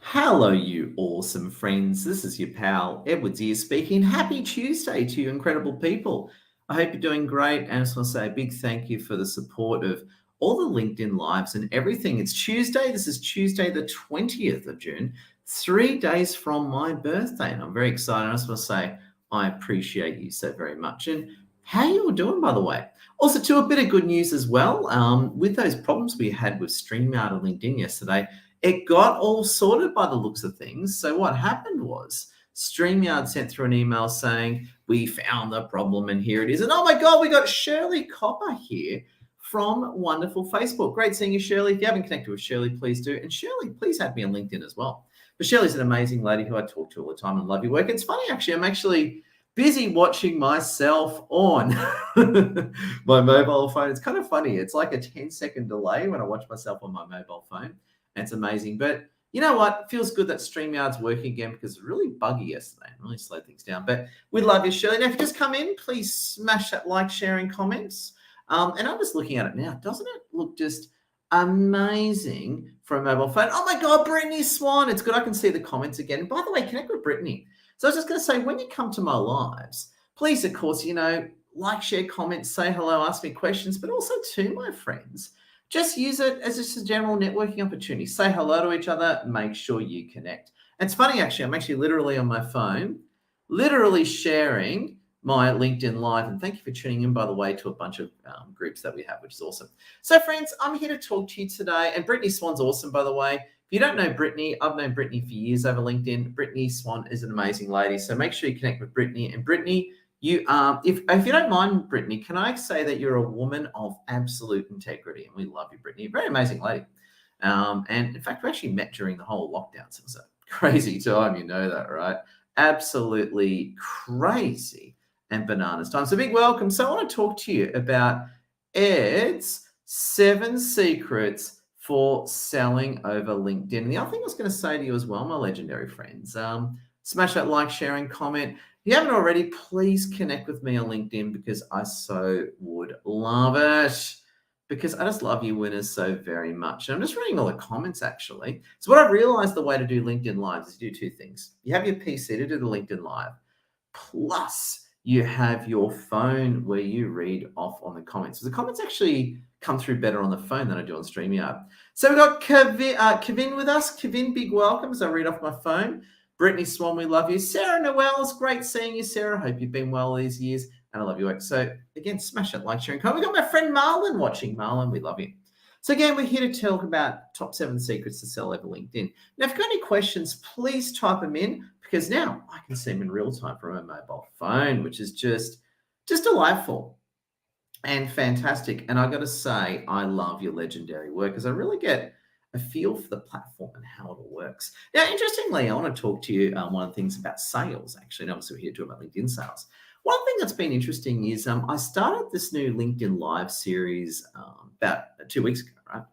Hello, you awesome friends. This is your pal Edwards here speaking. Happy Tuesday to you, incredible people. I hope you're doing great. And I just want to say a big thank you for the support of all the LinkedIn Lives and everything. It's Tuesday. This is Tuesday, the 20th of June, 3 days from my birthday. And I'm very excited. I just want to say I appreciate you so very much. And how you all doing, by the way? Also, to a bit of good news as well. With those problems we had with StreamYard and LinkedIn yesterday, it got all sorted by the looks of things. So what happened was StreamYard sent through an email saying, we found the problem and here it is. And oh my God, we got Shirley Copper here from wonderful Facebook. Great seeing you, Shirley. If you haven't connected with Shirley, please do. And Shirley, please add me on LinkedIn as well. But Shirley's an amazing lady who I talk to all the time and love your work. It's funny, actually, I'm actually busy watching myself on my mobile phone. It's kind of funny. It's like a 10-second delay when I watch myself on my mobile phone. It's amazing. But you know what? It feels good that StreamYard's working again because it was really buggy yesterday and really slowed things down. But we love you, Shirley. Now, if you just come in, please smash that like, sharing, comments. And I'm just looking at it now. Doesn't it look just amazing for a mobile phone? Oh my God, Brittany Swan. It's good I can see the comments again. And by the way, connect with Brittany. So I was just going to say, when you come to my lives, please, of course, like, share, comment, say hello, ask me questions, but also to my friends. Just use it as just a general networking opportunity. Say hello to each other. Make sure you connect. And it's funny, actually. I'm actually literally on my phone, literally sharing my LinkedIn Live. And thank you for tuning in, by the way, to a bunch of groups that we have, which is awesome. So, friends, I'm here to talk to you today. And Brittany Swan's awesome, by the way. If you don't know Brittany, I've known Brittany for years over LinkedIn. Brittany Swan is an amazing lady. So make sure you connect with Brittany. And Brittany, if you don't mind, Brittany, can I say that you're a woman of absolute integrity, and we love you, Brittany. Very amazing lady. And in fact, we actually met during the whole lockdown, so it was a crazy time. You know that, right? Absolutely crazy and bananas time. So big welcome. So I want to talk to you about Ed's 7 secrets for selling over LinkedIn. And the other thing I was going to say to you as well, my legendary friends, smash that like, sharing, comment. If you haven't already, please connect with me on LinkedIn because I so would love it. Because I just love you winners so very much. And I'm just reading all the comments, actually. So what I've realized the way to do LinkedIn Lives is you do 2 things. You have your PC to do the LinkedIn Live, plus you have your phone where you read off on the comments. So the comments actually come through better on the phone than I do on StreamYard. So we've got Kevin with us. Kevin, big welcome as I read off my phone. Brittany Swan, we love you. Sarah Noel, it's great seeing you, Sarah. Hope you've been well these years, and I love your work. So again, smash that like, sharing, comment. We've got my friend Marlon watching. Marlon, we love you. So again, we're here to talk about top 7 secrets to sell over LinkedIn. Now, if you've got any questions, please type them in because now I can see them in real time from a mobile phone, which is just delightful and fantastic. And I've got to say, I love your legendary work because I really get a feel for the platform and how it all works. Now, interestingly, I want to talk to you one of the things about sales, actually. And obviously, we're here to talk about LinkedIn sales. One thing that's been interesting is I started this new LinkedIn Live series about 2 weeks ago, right?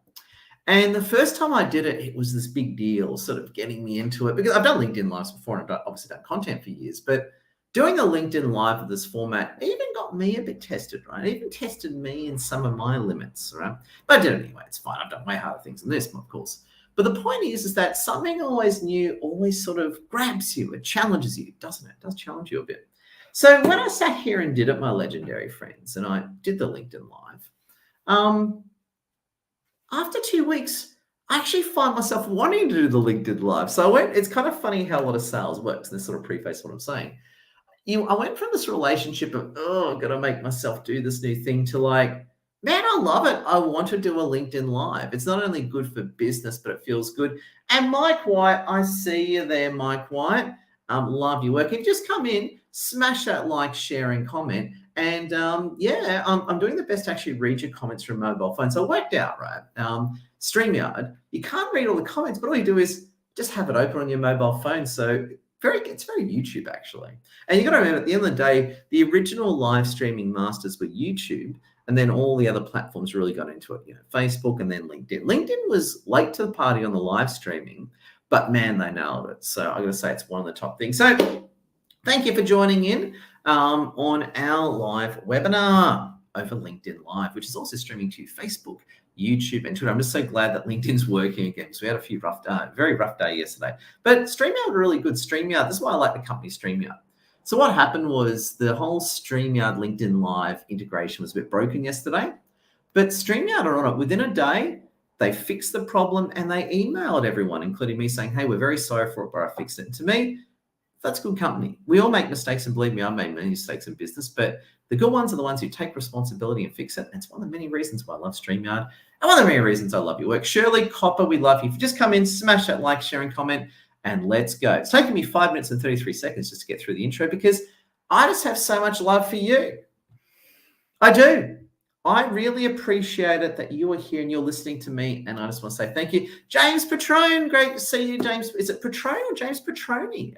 And the first time I did it, it was this big deal, sort of getting me into it, because I've done LinkedIn Lives before and I've obviously done content for years, but doing a LinkedIn Live of this format even got me a bit tested, right? It even tested me in some of my limits, right? But I did it anyway. It's fine. I've done way harder things than this, of course. But the point is that something always new always sort of grabs you. It challenges you, doesn't it? It does challenge you a bit. So when I sat here and did it, my legendary friends, and I did the LinkedIn Live, after 2 weeks, I actually find myself wanting to do the LinkedIn Live. So it's kind of funny how a lot of sales works, and this sort of preface what I'm saying. I went from this relationship of, I've got to make myself do this new thing to like, man, I love it. I want to do a LinkedIn Live. It's not only good for business, but it feels good. And Mike White, I see you there, Mike White. Love your work. If you just come in, smash that like, share, and comment. And I'm doing the best to actually read your comments from mobile phone. So I worked out, right? StreamYard, you can't read all the comments, but all you do is just have it open on your mobile phone. So it's very YouTube, actually. And you got to remember, at the end of the day, the original live streaming masters were YouTube, and then all the other platforms really got into it, Facebook and then LinkedIn. LinkedIn was late to the party on the live streaming, but man, they nailed it. So I got to say it's one of the top things. So thank you for joining in on our live webinar over LinkedIn Live, which is also streaming to Facebook, YouTube and Twitter. I'm just so glad that LinkedIn's working again. So we had a few very rough day yesterday. But StreamYard are really good. StreamYard, this is why I like the company StreamYard. So what happened was the whole StreamYard LinkedIn Live integration was a bit broken yesterday. But StreamYard are on it. Within a day, they fixed the problem and they emailed everyone, including me, saying, hey, we're very sorry for it, but I fixed it. And to me, that's good company. We all make mistakes, and believe me, I've made many mistakes in business, but the good ones are the ones who take responsibility and fix it. And it's one of the many reasons why I love StreamYard and one of the many reasons I love your work. Shirley Copper, we love you. If you just come in, smash that like, share, and comment, and let's go. It's taken me 5 minutes and 33 seconds just to get through the intro because I just have so much love for you. I do. I really appreciate it that you are here and you're listening to me, and I just want to say thank you. James Petrone, great to see you, James. Is it Petrone or James Petroni?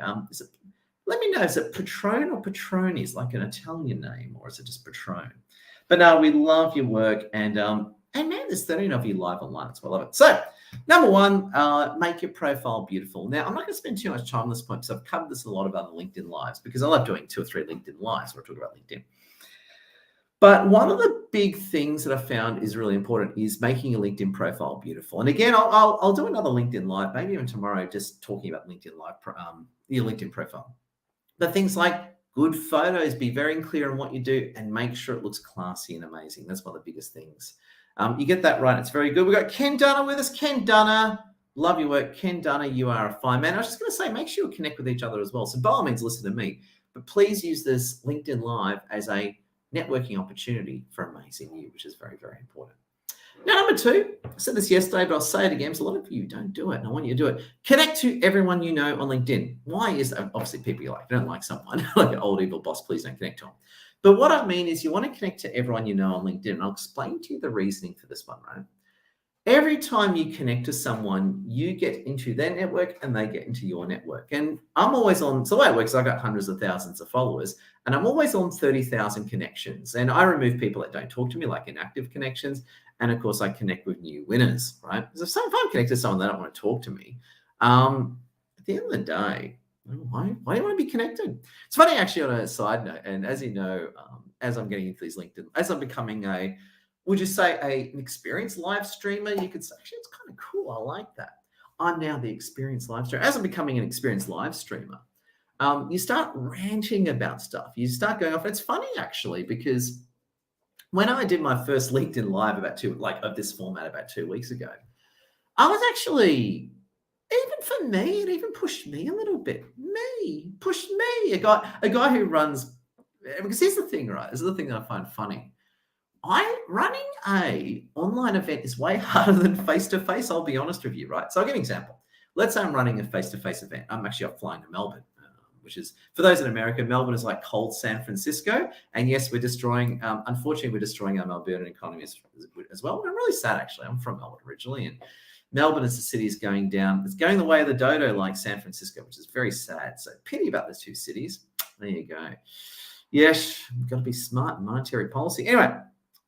Let me know, is it Petrone or Petroni? Is like an Italian name, or is it just Petrone? But no, we love your work, and man, there's 13 of you live online. That's why I love it. So, number one, make your profile beautiful. Now, I'm not going to spend too much time on this point because I've covered this a lot of other LinkedIn lives because I love doing 2 or 3 LinkedIn lives where I talk about LinkedIn. But one of the big things that I found is really important is making your LinkedIn profile beautiful. And again, I'll do another LinkedIn live, maybe even tomorrow, just talking about LinkedIn live, your LinkedIn profile. But things like good photos, be very clear on what you do and make sure it looks classy and amazing. That's one of the biggest things. You get that right, it's very good. We've got Ken Dunner with us. Ken Dunner, love your work. Ken Dunner, you are a fine man. I was just going to say, make sure you connect with each other as well. So by all means, listen to me, but please use this LinkedIn Live as a networking opportunity for amazing you, which is very, very important. Now, number 2, I said this yesterday, but I'll say it again because a lot of you don't do it, and I want you to do it. Connect to everyone you know on LinkedIn. Why is that? Obviously, people you like. If you don't like someone, like an old evil boss, please don't connect to them. But what I mean is you want to connect to everyone you know on LinkedIn, and I'll explain to you the reasoning for this one, right? Every time you connect to someone, you get into their network and they get into your network. And I'm always on, so the way it works, I've got hundreds of thousands of followers, and I'm always on 30,000 connections. And I remove people that don't talk to me, like inactive connections. And of course, I connect with new winners, right? Because if I'm connected to someone that don't want to talk to me, at the end of the day, why do you want to be connected? It's funny, actually, on a side note, and as you know, as I'm getting into these LinkedIn, as I'm becoming would you say an experienced live streamer? You could say, actually, it's kind of cool. I like that. I'm now the experienced live streamer. As I'm becoming an experienced live streamer, you start ranting about stuff. You start going off. It's funny, actually, because when I did my first LinkedIn Live of this format about 2 weeks ago, I was actually, even for me, it even pushed me a little bit. Pushed me. A guy who runs, because here's the thing, right? This is the thing that I find funny. Running a online event is way harder than face-to-face, I'll be honest with you, right? So I'll give you an example. Let's say I'm running a face-to-face event. I'm actually off flying to Melbourne, which is, for those in America, Melbourne is like cold San Francisco. And yes, unfortunately, we're destroying our Melbourne economy as well. But I'm really sad, actually. I'm from Melbourne originally. And Melbourne as a city is going down. It's going the way of the dodo like San Francisco, which is very sad. So pity about those 2 cities. There you go. Yes, we've got to be smart in monetary policy. Anyway,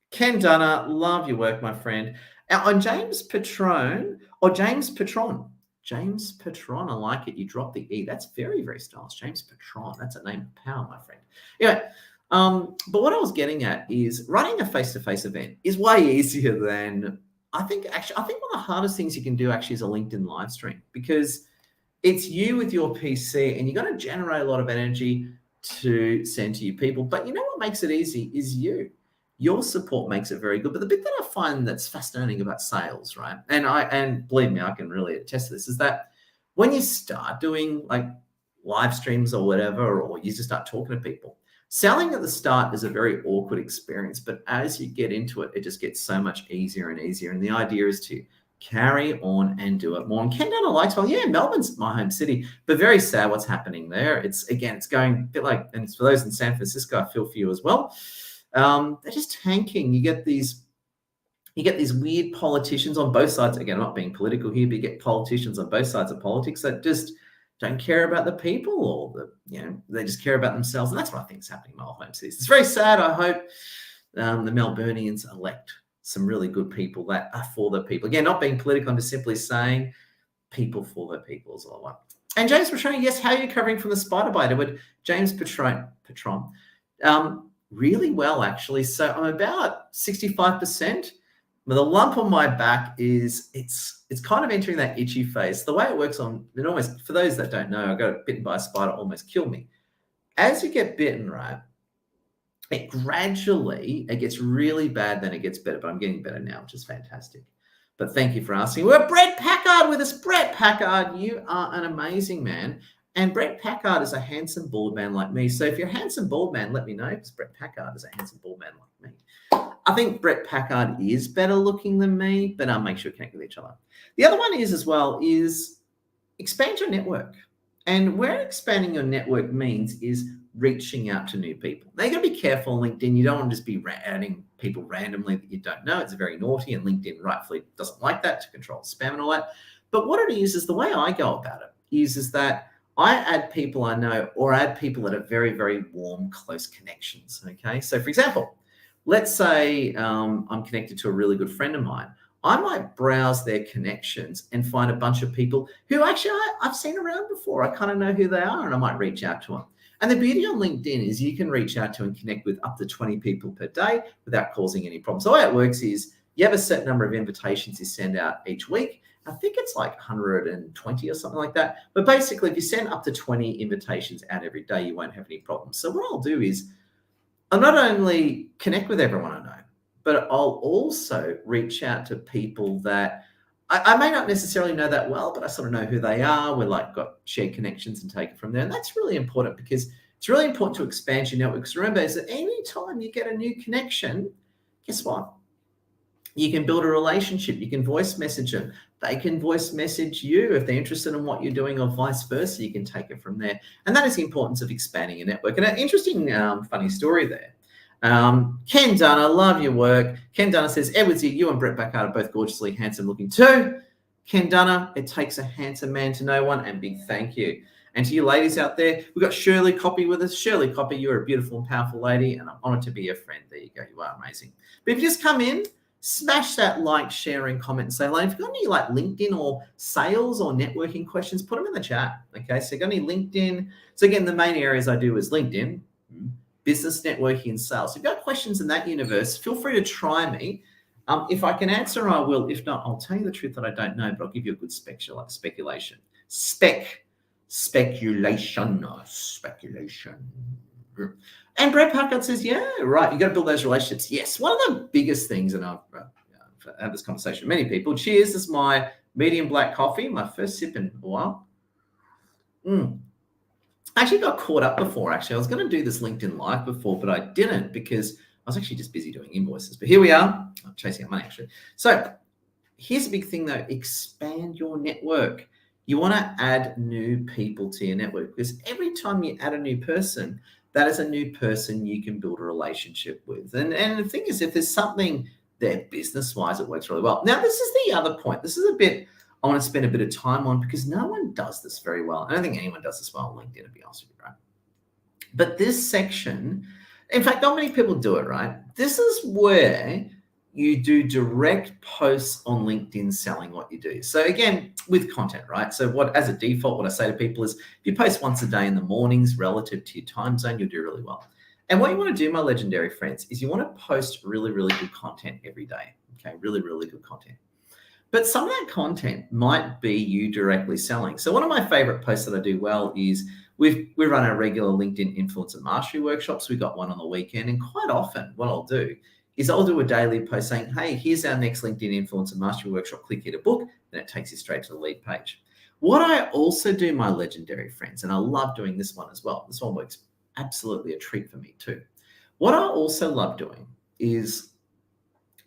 Ken Dunner, love your work, my friend. Now, on James Petrone, I like it. You drop the E. That's very, very stylish. James Petrone. That's a name of power, my friend. Anyway, but what I was getting at is running a face-to-face event is way easier than, I think one of the hardest things you can do actually is a LinkedIn live stream, because it's you with your PC and you're going to generate a lot of energy to send to you people. But you know what makes it easy is you. Your support makes it very good. But the bit that I find that's fascinating about sales, right? And believe me, I can really attest to this, is that when you start doing like live streams or whatever, or you just start talking to people, selling at the start is a very awkward experience. But as you get into it, it just gets so much easier and easier. And the idea is to carry on and do it more. And Ken Dunner likes, well, yeah, Melbourne's my home city, but very sad what's happening there. It's going a bit like, and it's for those in San Francisco, I feel for you as well. They're just tanking. You get these weird politicians on both sides. Again, I'm not being political here, but you get politicians on both sides of politics that just don't care about the people, or they just care about themselves. And that's what I think is happening in my home cities. It's very sad. I hope the Melburnians elect some really good people that are for the people. Again, not being political, I'm just simply saying people for the people is all I want. And James Petrone, yes, how are you covering from the spider bite, Edward? James Petrone, really well, actually. So I'm about 65%. But the lump on my back is it's kind of entering that itchy phase. The way it works it almost, for those that don't know, I got bitten by a spider, almost killed me. As you get bitten, right, it gets really bad, then it gets better. But I'm getting better now, which is fantastic. But thank you for asking. We're Brett Packard with us. Brett Packard, you are an amazing man. And Brett Packard is a handsome bald man like me. So if you're a handsome bald man, let me know, because Brett Packard is a handsome bald man like me. I think Brett Packard is better looking than me, but I'll make sure we connect with each other. The other one is as well is expand your network. And where expanding your network means is reaching out to new people. Now, you got to be careful on LinkedIn. You don't want to just be adding people randomly that you don't know. It's very naughty, and LinkedIn rightfully doesn't like that, to control spam and all that. But what it is the way I go about it is that I add people I know, or add people that are very, very warm, close connections. Okay. So for example, let's say I'm connected to a really good friend of mine. I might browse their connections and find a bunch of people who actually I've seen around before. I kind of know who they are, and I might reach out to them. And the beauty on LinkedIn is you can reach out to and connect with up to 20 people per day without causing any problems. So the way it works is you have a certain number of invitations you send out each week. I think it's like 120 or something like that. But basically, if you send up to 20 invitations out every day, you won't have any problems. So what I'll do is I'll not only connect with everyone I know, but I'll also reach out to people that I may not necessarily know that well, but I sort of know who they are. We're like got shared connections and take it from there. And that's really important, because it's really important to expand your network. Because remember, is that any time you get a new connection, guess what? You can build a relationship. You can voice message them. They can voice message you if they're interested in what you're doing, or vice versa. You can take it from there. And that is the importance of expanding your network. And an interesting, funny story there. Ken Dunner, love your work. Ken Dunner says, Edwards, you and Brett Packard are both gorgeously handsome looking too. Ken Dunner, it takes a handsome man to know one, and big thank you. And to you ladies out there, we've got Shirley Copy with us. Shirley Copy, you're a beautiful and powerful lady, and I'm honored to be your friend. There you go. You are amazing. But if you just come in, smash that like, share, and comment and say hello. If you've got any like LinkedIn or sales or networking questions, put them in the chat. Okay, so you've got any LinkedIn. So again, the main areas I do is LinkedIn, business, networking, and sales. If you've got questions in that universe, feel free to try me. If I can answer, I will. If not, I'll tell you the truth that I don't know, but I'll give you a good speculation. Speculation. And Brett Packard says, yeah, right, you got to build those relationships. Yes, one of the biggest things, and I've had this conversation with many people. Cheers, this is my medium black coffee, my first sip in a while. I actually got caught up before, actually. I was going to do this LinkedIn Live before, but I didn't, because I was actually just busy doing invoices. But here we are. I'm chasing out money, actually. So here's a big thing, though. Expand your network. You want to add new people to your network, because every time you add a new person, that is a new person you can build a relationship with. And the thing is, if there's something there business-wise, it works really well. Now, this is the other point. This is a bit I want to spend a bit of time on, because no one does this very well. I don't think anyone does this well on LinkedIn, to be honest with you, right? But this section, in fact, not many people do it, right? This is where you do direct posts on LinkedIn selling what you do. So again, with content, right? So as a default, what I say to people is, if you post once a day in the mornings relative to your time zone, you'll do really well. And what you want to do, my legendary friends, is you want to post really, really good content every day. Okay, really, really good content. But some of that content might be you directly selling. So one of my favorite posts that I do well is we run our regular LinkedIn Influencer Mastery workshops. We got one on the weekend, and quite often what I'll do is I'll do a daily post saying, hey, here's our next LinkedIn Influencer Mastery workshop. Click here to book. Then it takes you straight to the lead page. What I also do, my legendary friends, and I love doing this one as well. This one works absolutely a treat for me too. What I also love doing is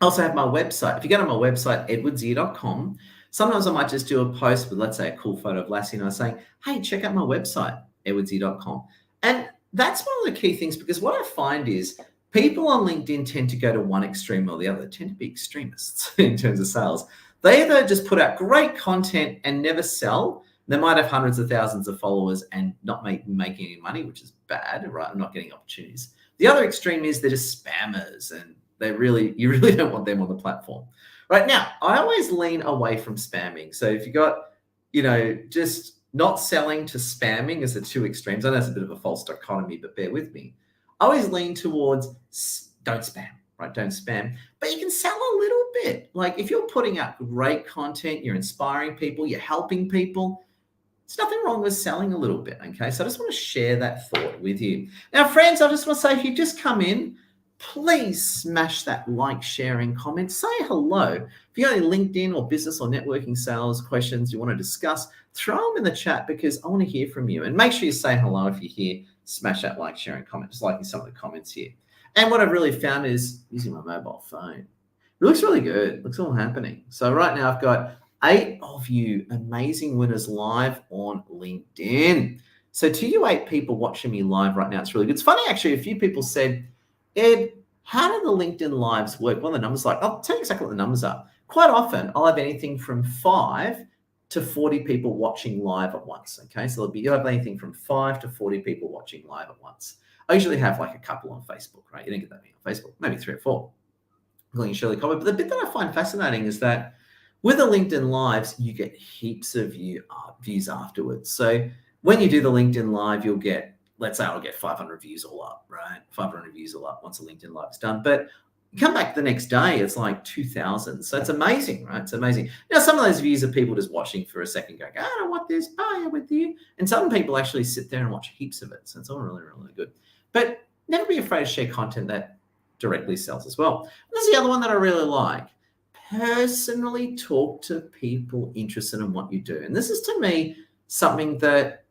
I also have my website. If you go to my website, edwardsear.com, sometimes I might just do a post with, let's say, a cool photo of Lassie, and I'm saying, hey, check out my website, edwardsear.com. And that's one of the key things, because what I find is people on LinkedIn tend to go to one extreme or the other. They tend to be extremists in terms of sales. They either just put out great content and never sell. They might have hundreds of thousands of followers and not making any money, which is bad, right? I'm not getting opportunities. The other extreme is they're just spammers, and you really don't want them on the platform. Right now, I always lean away from spamming. So if you got, just not selling to spamming as the two extremes, I know it's a bit of a false dichotomy, but bear with me. I always lean towards don't spam, right? Don't spam. But you can sell a little bit. Like if you're putting out great content, you're inspiring people, you're helping people, there's nothing wrong with selling a little bit, okay? So I just want to share that thought with you. Now, friends, I just want to say, if you just come in, please smash that like, share, and comment. Say hello. If you got any LinkedIn or business or networking sales questions you want to discuss, throw them in the chat because I want to hear from you. And make sure you say hello if you're here. Smash that like, share, and comment, just like in some of the comments here. And what I've really found is using my mobile phone. It looks really good. It looks all happening. So right now I've got 8 of you amazing winners live on LinkedIn. So to you 8 people watching me live right now, it's really good. It's funny, actually, a few people said, Ed, how do the LinkedIn lives work? What are the numbers like? I'll tell you exactly what the numbers are. Quite often, I'll have anything from 5 to 40 people watching live at once, okay? So you'll have anything from 5 to 40 people watching live at once. I usually have like a couple on Facebook, right? You don't get that many on Facebook, maybe 3 or 4, including Shirley Cobb. But the bit that I find fascinating is that with the LinkedIn Lives, you get heaps of views afterwards. So when you do the LinkedIn Live, you'll get, let's say I'll get 500 views all up, right? 500 views all up once the LinkedIn Live is done. But you come back the next day, it's like 2,000. So it's amazing, right? It's amazing. Now, some of those views are people just watching for a second going, I don't want this, oh, yeah, with you. And some people actually sit there and watch heaps of it. So it's all really, really good. But never be afraid to share content that directly sells as well. And this is the other one that I really like. Personally talk to people interested in what you do. And this is, to me, something that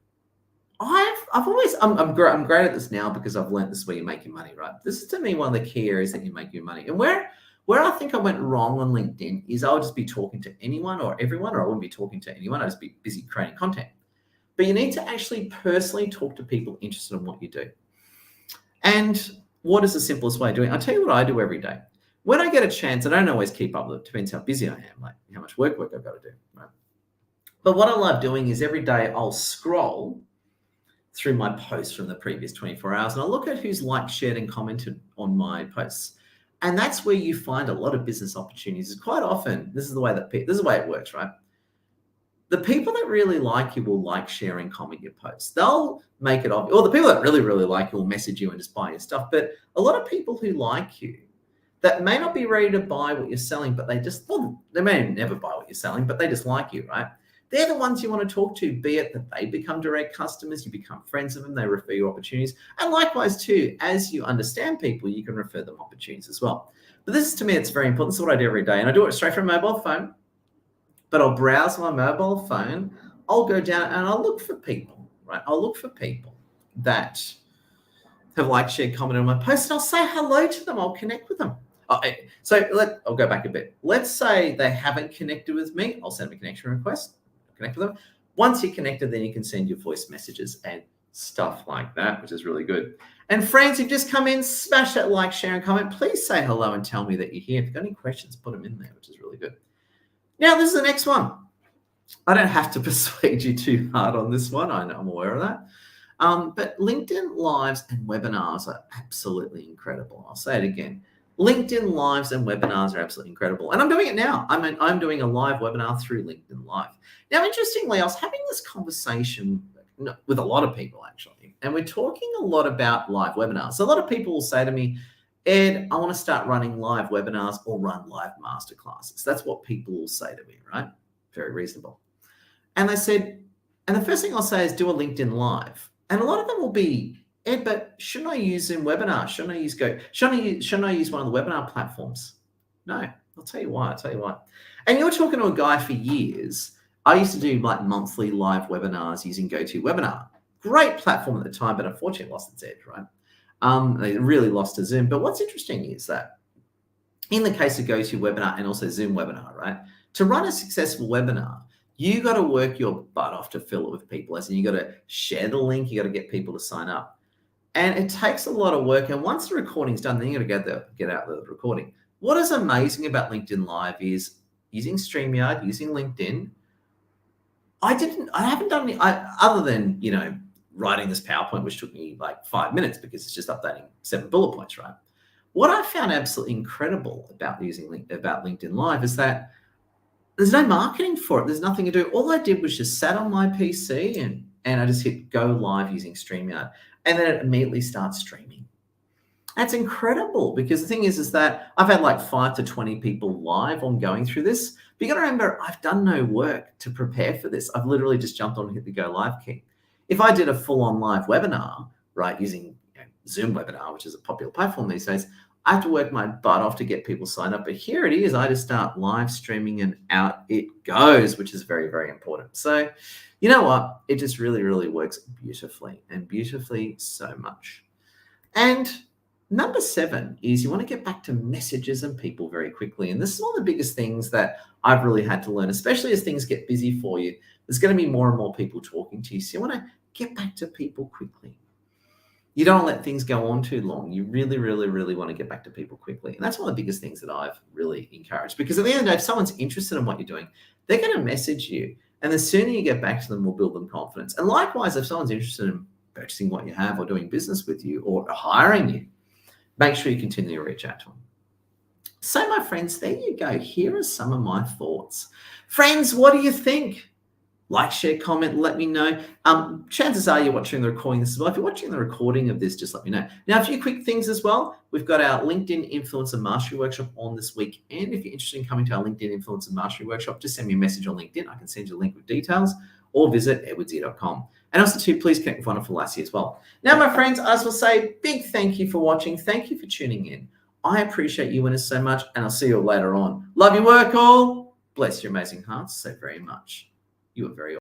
I'm great at this now because I've learned this is where you're making money, right? This is, to me, one of the key areas that you make your money. And where I think I went wrong on LinkedIn is I'll just be talking to anyone or everyone, or I wouldn't be talking to anyone. I'd just be busy creating content. But you need to actually personally talk to people interested in what you do. And what is the simplest way of doing it? I'll tell you what I do every day. When I get a chance, I don't always keep up with it. Depends how busy I am, like how much work I've got to do, right? But what I love doing is every day I'll scroll through my posts from the previous 24 hours and I'll look at who's liked, shared, and commented on my posts. And that's where you find a lot of business opportunities. Quite often, this is the way it works, right? The people that really like you will like, share, and comment your posts. They'll make it obvious. Or the people that really, really like you will message you and just buy your stuff. But a lot of people who like you that may not be ready to buy what you're selling, but they may never buy what you're selling, but they just like you, right? They're the ones you want to talk to, be it that they become direct customers, you become friends of them, they refer you opportunities. And likewise too, as you understand people, you can refer them opportunities as well. But this is, to me, it's very important. This is what I do every day. And I do it straight from a mobile phone, but I'll browse my mobile phone. I'll go down and I'll look for people, right? I'll look for people that have liked, shared, commented on my posts, and I'll say hello to them. I'll connect with them. I'll go back a bit. Let's say they haven't connected with me. I'll send them a connection request. Connect with them. Once you're connected, then you can send your voice messages and stuff like that, which is really good. And friends, you've just come in, smash that like, share, and comment. Please say hello and tell me that you're here. If you've got any questions, put them in there, which is really good. Now, this is the next one. I don't have to persuade you too hard on this one. I'm aware of that. But LinkedIn Lives and webinars are absolutely incredible. I'll say it again. LinkedIn Lives and webinars are absolutely incredible. And I'm doing it now. I'm doing a live webinar through LinkedIn Live. Now, interestingly, I was having this conversation with a lot of people, actually, and we're talking a lot about live webinars. So a lot of people will say to me, Ed, I want to start running live webinars or run live masterclasses. That's what people will say to me, right? Very reasonable. And they said, and the first thing I'll say is do a LinkedIn Live. And a lot of them will be, Ed, but shouldn't I use Zoom Webinar? Shouldn't I use Shouldn't I use one of the webinar platforms? No, I'll tell you why. And you're talking to a guy for years. I used to do like monthly live webinars using GoToWebinar. Great platform at the time, but unfortunately lost its edge, right? They really lost to Zoom. But what's interesting is that in the case of GoToWebinar and also Zoom Webinar, right? To run a successful webinar, you got to work your butt off to fill it with people. As in, you got to share the link, you got to get people to sign up. And it takes a lot of work. And once the recording's done, then you got to get out the recording. What is amazing about LinkedIn Live is using StreamYard, using LinkedIn. I haven't done any, other than, writing this PowerPoint, which took me like 5 minutes because it's just updating 7 bullet points, right? What I found absolutely incredible about LinkedIn Live is that there's no marketing for it. There's nothing to do. All I did was just sat on my PC and I just hit go live using StreamYard. And then it immediately starts streaming. That's incredible because the thing is that I've had like 5 to 20 people live on going through this. But you got to remember, I've done no work to prepare for this. I've literally just jumped on and hit the go live key. If I did a full on live webinar, right, using Zoom webinar, which is a popular platform these days, I have to work my butt off to get people signed up. But here it is. I just start live streaming and out it goes, which is very, very important. So, you know what? It just really, really works beautifully and beautifully so much. And number 7 is you want to get back to messages and people very quickly. And this is one of the biggest things that I've really had to learn, especially as things get busy for you. There's going to be more and more people talking to you. So you want to get back to people quickly. You don't want to let things go on too long. You really, really, really want to get back to people quickly. And that's one of the biggest things that I've really encouraged, because at the end of the day, if someone's interested in what you're doing, they're going to message you. And the sooner you get back to them will build them confidence. And likewise, if someone's interested in purchasing what you have or doing business with you or hiring you, make sure you continue to reach out to them. So, my friends, there you go. Here are some of my thoughts. Friends, what do you think? Like, share, comment, let me know. Chances are you're watching the recording this as well. If you're watching the recording of this, just let me know. Now, a few quick things as well. We've got our LinkedIn Influencer Mastery Workshop on this week. And if you're interested in coming to our LinkedIn Influencer Mastery Workshop, just send me a message on LinkedIn. I can send you a link with details, or visit edwardsear.com. And also, too, please connect with Wonderful Lassie as well. Now, my friends, I just will say big thank you for watching. Thank you for tuning in. I appreciate you winners so much, and I'll see you all later on. Love your work all. Bless your amazing hearts so very much. You are very